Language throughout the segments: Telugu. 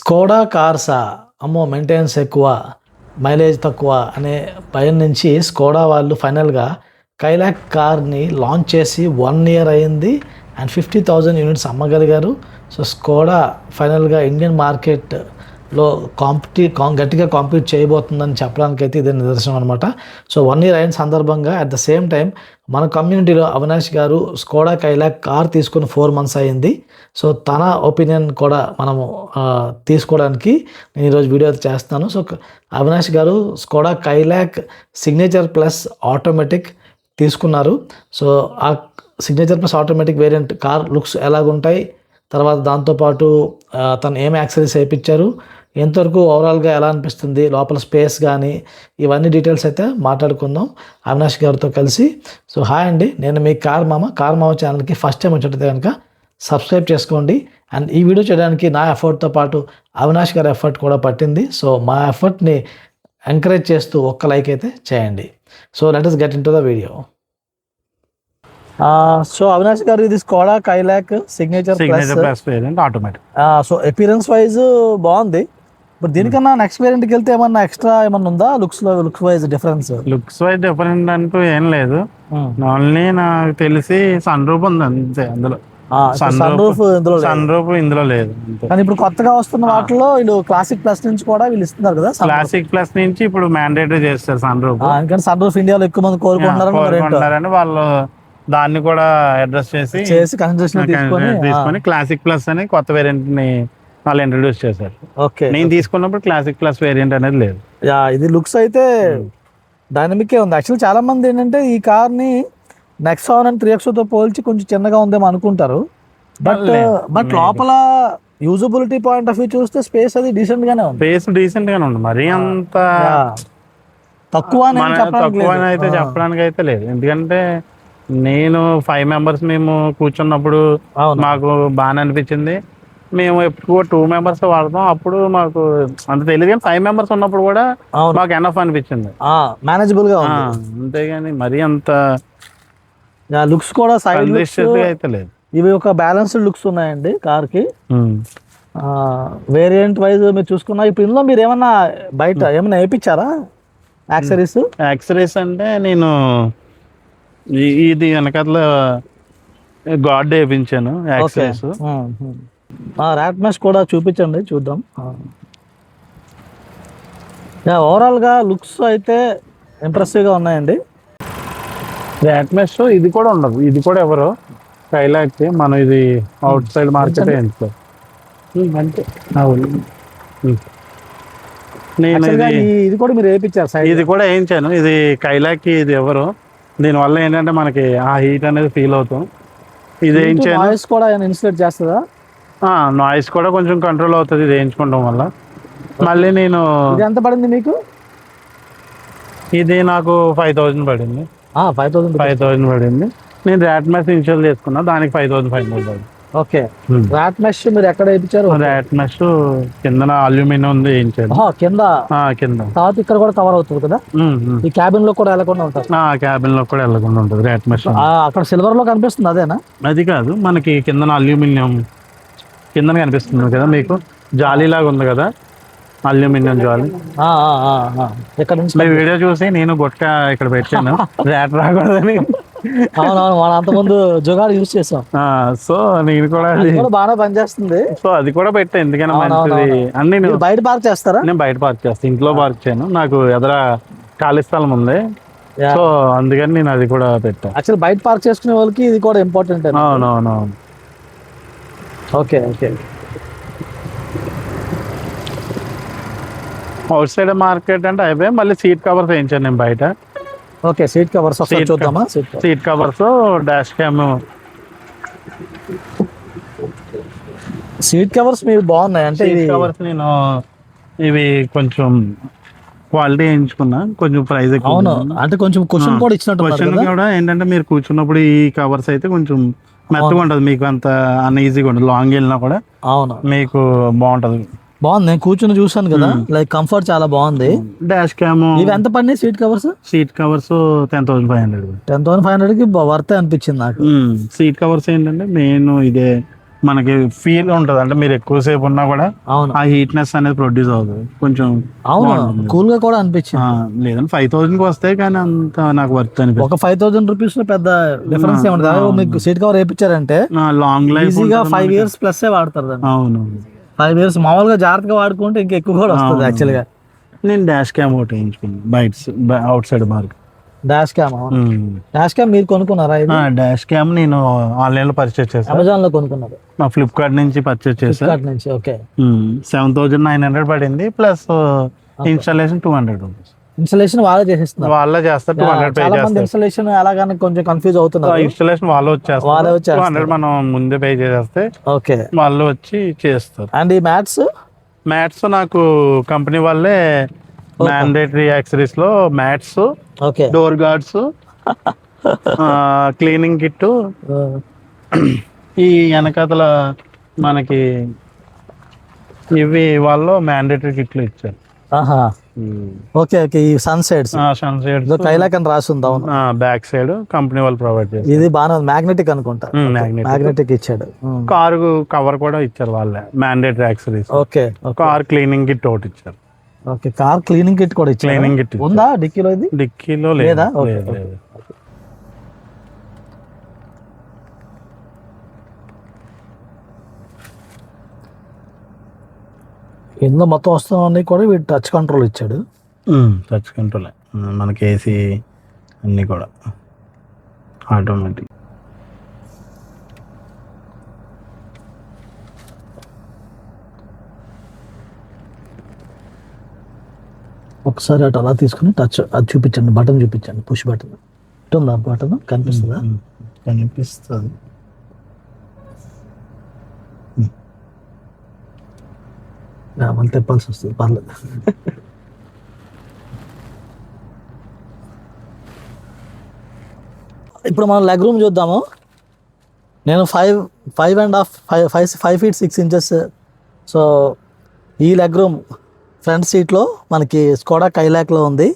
స్కోడా కార్సా అమ్మో మెయింటెనెన్స్ ఎక్కువ, మైలేజ్ తక్కువ అనే భయం నుంచి స్కోడా వాళ్ళు ఫైనల్గా కైలాక్ కార్ని లాంచ్ చేసి 1 year అయింది అండ్ 50,000 యూనిట్స్ అమ్మగలిగారు. సో స్కోడా ఫైనల్గా ఇండియన్ మార్కెట్లో గట్టిగా కాంపీట్ చేయబోతుందని చెప్పడానికి అయితే ఇదే నిదర్శనం అనమాట. సో 1 year అయిన సందర్భంగా అట్ ద సేమ్ టైం మన కమ్యూనిటీలో Avinash garu Skoda Kylaq car తీసుకుని 4 months అయింది. సో తన ఒపీనియన్ కూడా మనము తీసుకోవడానికి నేను ఈరోజు వీడియో చేస్తాను. So Avinash garu Skoda Kylaq signature plus automatic తీసుకున్నారు. సో ఆ signature plus automatic variant car looks ఎలాగుంటాయి, తర్వాత దాంతోపాటు తను ఏం యాక్సెసరీస్ వేయించారు, ఎంతవరకు ఓవరాల్గా ఎలా అనిపిస్తుంది, లోపల స్పేస్ కానీ ఇవన్నీ డీటెయిల్స్ అయితే మాట్లాడుకుందాం అవినాష్ గారితో కలిసి. సో హాయ్ అండి, నేను మీ కార్ మామ ఛానల్కి ఫస్ట్ టైం వచ్చినట్టయితే కనుక సబ్స్క్రైబ్ చేసుకోండి. అండ్ ఈ వీడియో చేయడానికి నా ఎఫర్ట్తో పాటు అవినాష్ గారి ఎఫర్ట్ కూడా పట్టింది. సో మా ఎఫర్ట్ని ఎంకరేజ్ చేస్తూ ఒక్క లైక్ అయితే చేయండి. So let us get in to the video. So Avinash గారు ఇది Skoda Kylaq signature plus variant automatic. So appearance wise బాగుంది. ఇప్పుడు దీనికన్నా నెక్స్ట్ వేరియంట్కి వెళ్తే ఏమన్నా ఎక్స్ట్రా ఏమన్నా ఉందా looks wise difference? Looks wise different అంటూ ఏం లేదు. ఓన్లీ నాకు తెలిసి సన్ రూఫ్ ఉంది అంతే అందులో. సన్ రూఫ్ ఇందులో లేదు. కానీ ఇప్పుడు కొత్తగా వస్తున్న వాటిలో వీళ్ళు క్లాసిక్ ప్లస్ నుంచి కూడా వీళ్ళు ఇస్తున్నారు కదా. క్లాసిక్ ప్లస్ నుంచి ఇప్పుడు మ్యాండేటరీ చేస్తారు సన్ రూఫ్. ఎందుకంటే సన్ రూఫ్ ఇండియాలో ఎక్కువ మంది కోరుకుంటున్నారని వాళ్ళు దాన్ని కూడా అడ్రస్ చేసి తీసుకొని క్లాసిక్ ప్లస్ అని కొత్త వేరియంట్ ని వాళ్ళు ఇంట్రడ్యూస్ చేశారు. ఓకే, నేను తీసుకున్నప్పుడు క్లాసిక్ ప్లస్ వేరియంట్ అనేది లేదు. ఇది లుక్స్ అయితే డైనమికే ఉంది. యాక్చువల్లీ చాలా మంది ఏంటంటే ఈ కార్ ని నెక్సాన్ అండ్ 3XO తో పోల్చి కొంచెం చిన్నగా ఉందేమో అనుకుంటారు. బట్ లోపల యూజబిలిటీ పాయింట్ ఆఫ్ వ్యూ చూస్తే స్పేస్ అది డీసెంట్ గానే ఉంది. స్పేస్ డీసెంట్ గానే ఉంది, మరీ అంత తక్కువ అయితే చెప్పడానికి అయితే లేదు. ఎందుకంటే నేను 5 members మేము కూర్చున్నప్పుడు మాకు బాగానే అనిపించింది. మేము ఎక్కువ 2 members వాడతాం, అప్పుడు మాకు అంత తెలియదు. కానీ 5 members ఉన్నప్పుడు కూడా మాకు ఎనఫ్ అనిపించింది, మేనేజబుల్ గా. అంతేగాని మరీ అంత లుక్స్ కూడా సైడ్ అయితే లేదు. ఇవి ఒక బ్యాలెన్స్డ్ లుక్స్ ఉన్నాయండి కార్ కి. వేరియంట్ వైజ్ మీరు చూసుకున్నా. ఇప్పుడు ఇందులో మీరు ఏమన్నా బయట ఏమన్నా వేయించారా యాక్సరీస్ అంటే నేను ఇది వెనకాల గాడ్ వేయించాను యాక్సరీస్. ర్యాట్ మెష్ కూడా చూపించండి చూద్దాం. ఓవరాల్ గా లుక్స్ అయితే ఇంప్రెసివ్ గా ఉన్నాయండి. ర్యాట్ మెష్ ఇది కూడా ఉండదు, ఇది కూడా ఎవరో కైలాక్ మనం ఇది అవుట్ సైడ్ మార్కెట్ ఎంచుకో అంటే ఇది కూడా మీరు వేయించారు. ఇది కూడా వేయించాను. ఇది కైలాక్, ఇది ఎవరు, దీనివల్ల ఏంటంటే మనకి ఆ హీట్ అనేది ఫీల్ అవుతాం. ఇది వేయించాను. నాయిస్ కూడా ఇన్సులేట్ చేస్తుందా? నాయిస్ కూడా కొంచెం కంట్రోల్ అవుతుంది ఇది వేయించుకోవడం వల్ల. మళ్ళీ నేను ఎంత పడింది మీకు? ఇది నాకు 5,000 పడింది. 5,000 పడింది. నేను ర్యాట్ మెష్ ఇన్స్టాల్ చేసుకున్నా, దానికి 5,500 పడింది. ఓకే, ర్యాట్ మెష్ మీరు ఎక్కడ వేయించారు? ర్యాట్ మెష్ కింద అల్యూమినియం ఉంది వేయించాను. కింద తర్వాత ఇక్కడ కూడా కవర్ అవుతుంది కదా. ఈ క్యాబిన్ లో కూడా వెళ్ళకుండా ఉంటుంది. క్యాబిన్ లో కూడా వెళ్ళకుండా ఉంటుంది ర్యాట్ మెష్. అక్కడ సిల్వర్ లో కనిపిస్తుంది అదేనా? అది కాదు, మనకి కింద అల్యూమినియం కింద కనిపిస్తుంది కదా మీకు, జాలీ లాగా ఉంది కదా, అల్యూమినియం జాలీ. ఇక్కడ నుంచి వీడియో చూసి నేను గొట్ట ఇక్కడ పెట్టాను ర్యాట్ రాకూడదని. అవునవును, మనం అంతకుముందు జుగాడు యూజ్ చేసాం. సో నేను కూడా బాగా పనిచేస్తుంది. సో అది కూడా పెట్టా, ఎందుకైనా మంచిది. అన్ని బయట పార్క్ చేస్తారా? నేను బయట పార్క్ చేస్తాను, ఇంట్లో పార్క్ చేయను. నాకు ఎదుర ఖాళీ స్థలం ఉంది, సో అందుకని నేను అది కూడా పెట్టాను. యాక్చువల్లీ బయట పార్క్ చేసుకునే వాళ్ళకి ఇది కూడా ఇంపార్టెంట్. అవునవును. Okay okay. Out side market అంటే అయిపోయి మళ్ళీ సీట్ కవర్స్ వేయించాను నేను బయట. ఓకే, సీట్ కవర్స్ చూద్దామా? Seat covers, dash cam. Seat covers మీరు బాగున్నాయి అంటే కవర్స్ నేను ఇవి కొంచెం క్వాలిటీ వేయించుకున్నా, కొంచెం ప్రైస్ ఎక్కువ. అవును, అంటే కొంచెం క్వశ్చన్ కూడా ఇచ్చినట్టు. క్వశ్చన్ కూడా ఏంటంటే మీరు కూర్చున్నప్పుడు ఈ కవర్స్ అయితే కొంచెం మెత్తగా ఉంటుంది, మీకు అంత అన్ఈజీగా ఉంటుంది. లాంగ్ వెళ్ళినా కూడా అవును మీకు బాగుంటది. బాగుంది, నేను కూర్చొని చూసాను కదా, లైక్ కంఫర్ట్ చాలా బాగుంది. డాష్ క్యామ్ ఇవి ఎంత పడినాయి సీట్ కవర్స్? 10,500. 10,500 కి వర్త్ అనిపించింది నాకు. సీట్ కవర్స్ ఏంటంటే మెయిన్ ఇదే మనకి ఫీల్ ఉంటుంది, అంటే మీరు ఎక్కువసేపు ఉన్నా కూడా అవును ఆ హీట్నెస్ అనేది ప్రొడ్యూస్ అవుతుంది కొంచెం. అవును కూల్ గా కూడా అనిపించింది. లేదంటే 5,000 వస్తాయి కానీ అంత నాకు వర్త్ అనిపిస్తుంది. ఒక 5,000 రూపీస్ లో పెద్ద డిఫరెన్స్ ఏముంటుంది. అదే మీకు సీట్ కవర్ వేయించారంటే లాంగ్ లైఫ్ ఈజీగా 5 years ప్లస్ వాడతారు దాన్ని. అవును 5 years మామూలుగా జాగ్రత్తగా వాడుకుంటే ఇంకా ఎక్కువ కూడా వస్తుంది యాక్చువల్ గా. నేను డాష్ క్యామ్ ఒకటి వేయించుకున్నాను బయట out side market. Dash cam మీరు కొనుక్కున్నారా? డాష్ క్యామ్ నేను ఆన్లైన్ లో పర్చేస్ చేశాను. అమెజాన్ లో కొనుక్కున్నారు? మా ఫ్లిప్కార్ట్ నుంచి పర్చేస్ చేశాను. ఫ్లిప్కార్ట్ నుంచి. ఓకే. 7,900 పడింది ప్లస్ ఇన్స్టాలేషన్ 200 రూపీస్. ఇన్స్టాలేషన్ వాళ్ళే చేసేస్తున్నారు. వాళ్ళే చేస్తారు. 200 పే చాలా మంది చేస్తారు. ఇన్స్టాలేషన్ అలాగానే కొంచెం కన్ఫ్యూజ్ అవుతున్నారు. ఇన్స్టాలేషన్ వాళ్ళే వచ్చేస్తారు. 200 మనం ముందే పే చేసేస్తే ఓకే వాళ్ళు వచ్చి చేస్తారు. అండ్ ఈ మ్యాట్స్ నాకు కంపెనీ వాళ్ళే మ్యాండేటరీ యాక్సరీస్ లో mats, okay, door guards, cleaning kit, ఈ వెనకాతల మనకి ఇవి వాళ్ళు మ్యాండేటరీ కిట్లు ఇచ్చారు. Okay okay. ఈ సన్సెట్స్ కైలాక్ అని రాసి ఉంది. అవును, బ్యాక్ సైడ్ కంపెనీ వాళ్ళు ప్రొవైడ్ చేస్తారు. ఇది బాగా మ్యాగ్నెటిక్ అనుకుంటా. మ్యాగ్నెటిక్ ఇచ్చాడు. కారు కవర్ కూడా ఇచ్చారు వాళ్ళే, mandatory accessories. Okay. Car cleaning kit ఒకటి ఇచ్చారు. ఓకే, కార్ క్లీనింగ్ కిట్ కూడా ఇచ్చారు. క్లీనింగ్ కిట్ ఉందా డిక్కీలో? ఇది డిక్కీలో లేదా? ఇందులో మొత్తం వస్తున్నవన్నీ కూడా వీడు టచ్ కంట్రోల్ ఇచ్చాడు. టచ్ కంట్రోల్ మనకి ఏసీ అన్నీ కూడా ఆటోమేటిక్. ఒకసారి అటు అలా తీసుకుని టచ్ అది చూపించండి, బటన్ చూపించండి, పుష్ బటన్. ఉందా బటన్? కనిపిస్తుందా? కనిపిస్తుంది. మళ్ళీ తెప్పాల్సి వస్తుంది, పర్లేదు. ఇప్పుడు మనం లెగ్ రూమ్ చూద్దాము. నేను 5 feet 6 inches. సో ఈ లెగ్ రూమ్ ఫ్రంట్ సీట్లో మనకి స్కోడా కైలాక్లో ఉంది.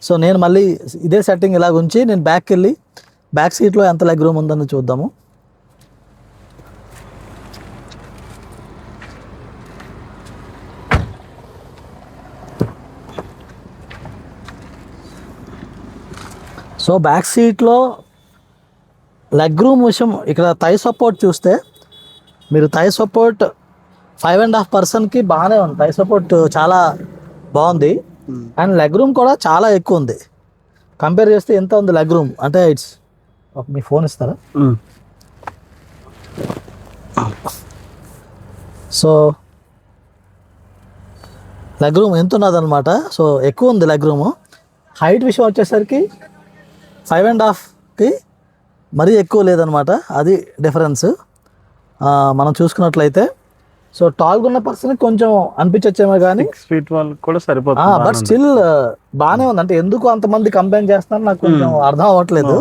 సో నేను మళ్ళీ ఇదే సెట్టింగ్ ఇలాగ ఉంచి నేను బ్యాక్కి వెళ్ళి బ్యాక్ సీట్లో ఎంత లెగ్ రూమ్ ఉందని చూద్దాము. సో బ్యాక్ సీట్లో లెగ్ రూమ్ విషయం, ఇక్కడ థై సపోర్ట్ చూస్తే మీరు థై సపోర్ట్ 5.5%కి బాగానే ఉంది. థై సపోర్ట్ చాలా బాగుంది. అండ్ లెగ్ రూమ్ కూడా చాలా ఎక్కువ ఉంది. కంపేర్ చేస్తే ఎంత ఉంది లెగ్ రూమ్ అంటే ఇట్స్, మీ ఫోన్ ఇస్తారా? సో లెగ్ రూమ్ ఎంత ఉన్నది అనమాట. సో ఎక్కువ ఉంది లెగ్ రూము. హైట్ విషయం వచ్చేసరికి 5.5కి మరీ ఎక్కువ లేదనమాట, అది డిఫరెన్స్ మనం చూసుకున్నట్లయితే. సో టాల్గా ఉన్న పర్సన్ కొంచెం అనిపించచ్చేమో కానీ 6 feet వాళ్ళకి కూడా సరిపోతుంది. బట్ స్టిల్ బాగానే ఉంది. అంటే ఎందుకు అంతమంది కంప్లైంట్ చేస్తున్నారు నాకు కొంచెం అర్థం అవ్వట్లేదు.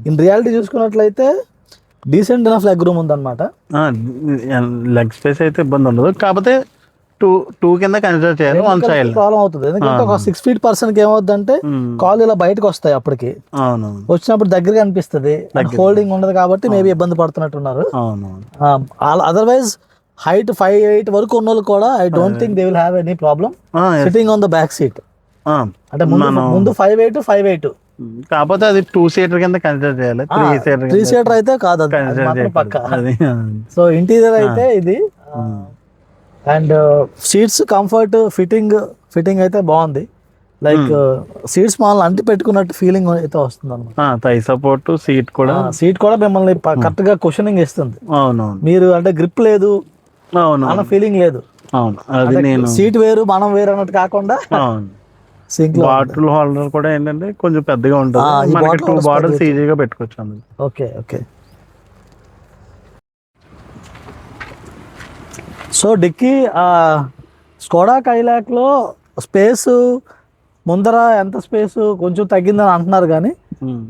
ఇన్ రియాలిటీ చూసుకున్నట్లయితే డీసెంట్ ఎనఫ్ లెగ్ రూమ్ ఉందన్నమాట. లెగ్ స్పేస్ అయితే ఇబ్బంది ఉండదు, కాకపోతే 2 కింద కన్సిడర్ చేయాలి. వన్ సైడ్ ప్రాబ్లం అవుతుంది. ఎందుకంటే ఒక 6 feet పర్సన్కి ఏమవుతుందంటే కాళ్ళు ఇలా బయటకు వస్తాయి. అప్పటికి వచ్చినప్పుడు దగ్గరగా అనిపిస్తుంది, హోల్డింగ్ ఉండదు కాబట్టి మేబీ ఇబ్బంది పడుతున్నట్టున్నారు. అదర్వైజ్ హైట్ 5'8" వరకు ఉన్న వాళ్ళు కూడా I don't think they will have any problem sitting on the back seat. అంటే ముందు 5'8", కాకపోతే అది 2-seater కింద కన్సిడర్ చేయాలి. 3-seater అయితే కాదు, అది పక్క. సో ఇంటీరియర్ అయితే ఇది. అండ్ సీట్స్ కంఫర్ట్, ఫిట్టింగ్ అయితే బాగుంది. లైక్ సీట్స్ మనల్ని అంటి పెట్టుకున్నట్టు ఫీలింగ్ అయితే వస్తుంది అనమాట. థై సపోర్ట్ సీట్ కూడా మిమ్మల్ని కరెక్ట్ గా కుషనింగ్ ఇస్తుంది. మీరు అంటే గ్రిప్ లేదు అన్న ఫీలింగ్ లేదు. సీట్ వేరు మనం వేరు అన్నట్టు కాకుండా బాటిల్ హోల్డర్ కూడా ఏంటంటే కొంచెం పెద్దగా ఉంటుంది. 2 బాటిల్స్ ఈజీగా పెట్టుకోవచ్చు. Okay okay. So dicky Skoda కైలాక్లో స్పేస్ ముందర ఎంత స్పేస్ కొంచెం తగ్గిందని అంటున్నారు కానీ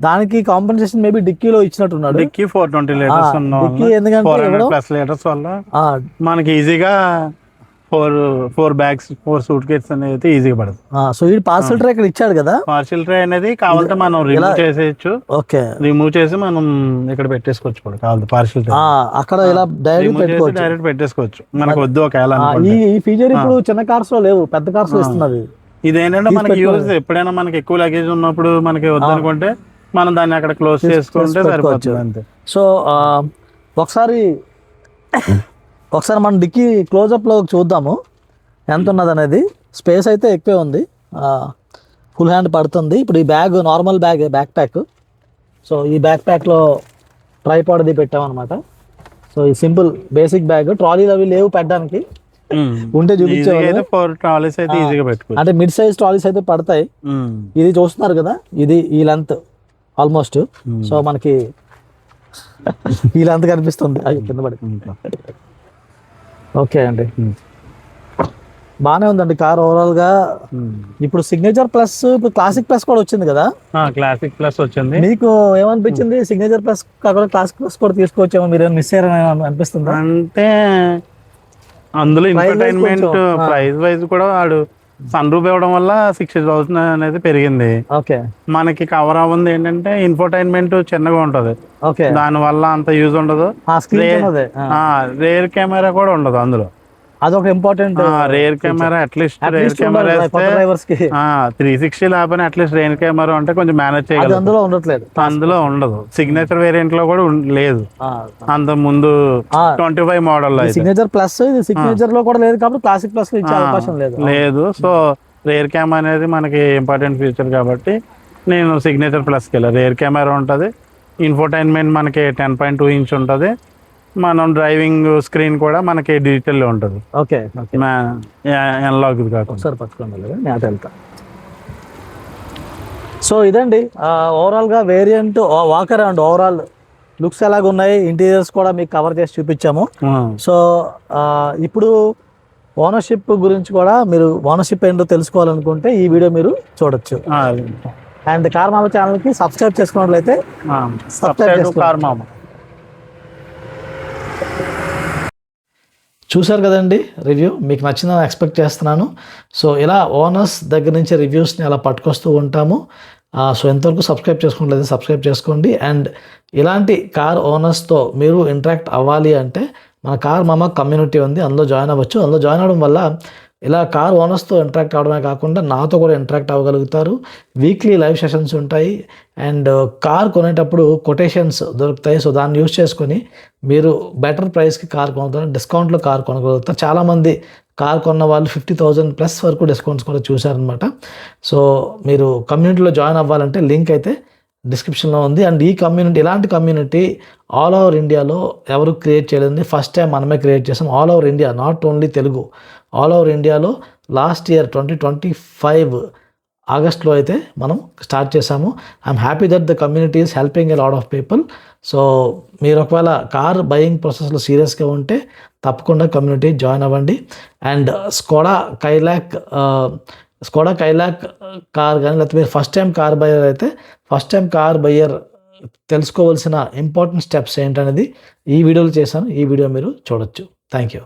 దానికి కాంపెన్సేషన్ మేబీ డిక్కీలో ఇచ్చినట్టున్నాడు. డిక్కీ 420 లీటర్స్ డిక్కీ ఎందుకంటే 400+ లీటర్స్ వల్ల మనకి ఈజీగా ఫోర్ బ్యాగ్స్ 4 సూట్ కేసెస్ అనేది అయితే ఈజీగా పడుతుంది. సో ఈ పార్సల్ ట్రే ఇక్కడ ఇచ్చాడు కదా, పార్షియల్ ట్రే అనేది కావాలంటే మనం రిమూవ్ చేసేయచ్చు. ఓకే, రిమూవ్ చేసి మనం ఇక్కడ పెట్టేసుకోవచ్చు కూడా కావాలి. పార్షియల్ ట్రే అక్కడ ఇలా డైరెక్ట్ పెట్టేసుకోవచ్చు మనకు వద్దు ఒకవేళ. ఈ ఫీచర్ ఇప్పుడు చిన్న కార్స్ లో లేవు, పెద్ద కార్స్ లో ఇస్తున్నది. ఇదేంటంటే మనకి యూజ్ ఎప్పుడైనా మనకి ఎక్కువ లగేజ్ ఉన్నప్పుడు మనకి వద్దనుకుంటే మనం దాన్ని అక్కడ క్లోజ్ చేసుకుంటే సరిపోతుంది అంతే. సో ఒకసారి మనం డిక్కీ క్లోజప్లో చూద్దాము ఎంత ఉన్నది అనేది. స్పేస్ అయితే ఎక్కువే ఉంది, ఫుల్ హ్యాండ్ పడుతుంది. ఇప్పుడు ఈ bag normal back pack. So ఈ బ్యాక్ ప్యాక్లో ట్రైపాడ్ది పెట్టామన్నమాట. సో ఈ సింపుల్ బేసిక్ బ్యాగ్, ట్రాలీలు అవి లేవు పెట్టడానికి, ఉంటే చూపించేవాళ్ళు. 4 ట్రాలీస్ అయితే ఈజీగా పెట్టుకోవచ్చు. అంటే మిడ్ సైజ్ ట్రాలీస్ అయితే పడతాయి. ఇది చూస్తున్నారు కదా, ఇది ఈ లెంత్ ఆల్మోస్ట్. సో మనకి ఈ లెంత్ కనిపిస్తుంది. అయ్యి కింద పడి. ఓకే అండి, బాగానే ఉందండి కార్ ఓవరాల్ గా. ఇప్పుడు సిగ్నేచర్ ప్లస్, ఇప్పుడు క్లాసిక్ ప్లస్ కూడా వచ్చింది కదా. క్లాసిక్ ప్లస్ వచ్చింది. మీకు ఏమనిపించింది? సిగ్నేచర్ ప్లస్ కాకుండా క్లాసిక్ ప్లస్ కూడా తీసుకోవచ్చేమో, మీరు మిస్ అయ్యారని అనిపిస్తుంది? అంటే అందులో ఇన్ఫర్టైన్మెంట్ ప్రైస్ వైజ్ కూడా వాడు సన్ రూఫ్ ఇవ్వడం వల్ల 60,000 అనేది పెరిగింది. ఓకే, మనకి కవర్ అవ్వంది ఏంటంటే ఇన్ఫర్టైన్మెంట్ చిన్నగా ఉంటది. ఓకే, దాని వల్ల అంత యూజ్ ఉండదు. రేర్ కెమెరా కూడా ఉండదు అందులో. అదొక important. Rear camera at least rear camera 360 లేకపోయినా అట్లీస్ట్ రేర్ కెమెరా అంటే కొంచెం మేనేజ్ చేయాలి. అందులో ఉండట్లేదు, అందులో ఉండదు. సిగ్నేచర్ వేరియంట్ లో కూడా లేదు. అంత ముందు 25 మోడల్ సిగ్నేచర్ ప్లస్, సిగ్నేచర్ లో కూడా లేదు కాబట్టి క్లాసిక్ ప్లస్ ఇచ్చే అవకాశం లేదు. సో రేర్ కెమెరా అనేది మనకి ఇంపార్టెంట్ ఫీచర్ కాబట్టి నేను సిగ్నేచర్ ప్లస్కి వెళ్ళా. రేర్ కెమెరా ఉంటుంది, ఇన్ఫోటైన్మెంట్ మనకి 10.2 ఇంచ్ ఉంటుంది, మనం డ్రైవింగ్ స్క్రీన్ కూడా మనకి డిజిటల్ లో ఉంటుంది. ఓకే, అనలాగ్ కాకుండా. ఒకసారి పట్టుకోండి, నేను వెళ్తా. సో ఇదండి ఓవరాల్ గా variant walk around overall looks ఎలాగ ఉన్నాయి, ఇంటీరియర్స్ కూడా మీకు కవర్ చేసి చూపించాము. సో ఇప్పుడు ఓనర్షిప్ గురించి కూడా, మీరు ఓనర్షిప్ ఏంటో తెలుసుకోవాలనుకుంటే ఈ వీడియో మీరు చూడొచ్చు. అండ్ కార్ మామ ఛానల్ కి సబ్స్క్రైబ్ చేసుకున్నట్లయితే కార్ మామ. చూశారు కదండి రివ్యూ, మీకు నచ్చిందని ఎక్స్పెక్ట్ చేస్తున్నాను. సో ఇలా ఓనర్స్ దగ్గర నుంచి రివ్యూస్ని అలా పట్టుకొస్తూ ఉంటాము. సో ఎంతవరకు సబ్స్క్రైబ్ చేసుకోవట్లేదు సబ్స్క్రైబ్ చేసుకోండి. అండ్ ఇలాంటి కార్ ఓనర్స్తో మీరు ఇంటరాక్ట్ అవ్వాలి అంటే మన కార్ మామ కమ్యూనిటీ ఉంది, అందులో జాయిన్ అవ్వచ్చు. అందులో జాయిన్ అవ్వడం వల్ల ఇలా కార్ ఓనర్స్తో ఇంటరాక్ట్ అవ్వడమే కాకుండా నాతో కూడా ఇంటరాక్ట్ అవ్వగలుగుతారు. వీక్లీ లైవ్ సెషన్స్ ఉంటాయి అండ్ కార్ కొనేటప్పుడు కొటేషన్స్ దొరుకుతాయి. సో దాన్ని యూజ్ చేసుకొని మీరు బెటర్ ప్రైస్కి కార్ కొనుగోలు, డిస్కౌంట్లో కార్ కొనగలుగుతారు. చాలామంది కార్ కొన్న వాళ్ళు 50,000+ వరకు డిస్కౌంట్స్ కూడా చూశారనమాట. సో మీరు కమ్యూనిటీలో జాయిన్ అవ్వాలంటే లింక్ అయితే డిస్క్రిప్షన్లో ఉంది. అండ్ ఈ కమ్యూనిటీ, ఇలాంటి కమ్యూనిటీ ఆల్ ఓవర్ ఇండియాలో ఎవరు క్రియేట్ చేయలేదండి, ఫస్ట్ టైం మనమే క్రియేట్ చేసాం. All over India, not only Telugu, all over ఇండియాలో లాస్ట్ ఇయర్ 2025 ఆగస్ట్లో అయితే మనం స్టార్ట్ చేసాము. I'm happy that the community is helping a lot of people. So మీరు ఒకవేళ కార్ బయింగ్ ప్రాసెస్లో సీరియస్గా ఉంటే తప్పకుండా కమ్యూనిటీ జాయిన్ అవ్వండి. అండ్ స్కోడా కైలాక్ కార్ కానీ, లేకపోతే మీరు ఫస్ట్ టైం కార్ బయర్ అయితే ఫస్ట్ టైం కార్ బయ్యర్ తెలుసుకోవాల్సిన ఇంపార్టెంట్ స్టెప్స్ ఏంటనేది ఈ వీడియోలో చేశాను. ఈ వీడియో మీరు చూడొచ్చు. Thank you.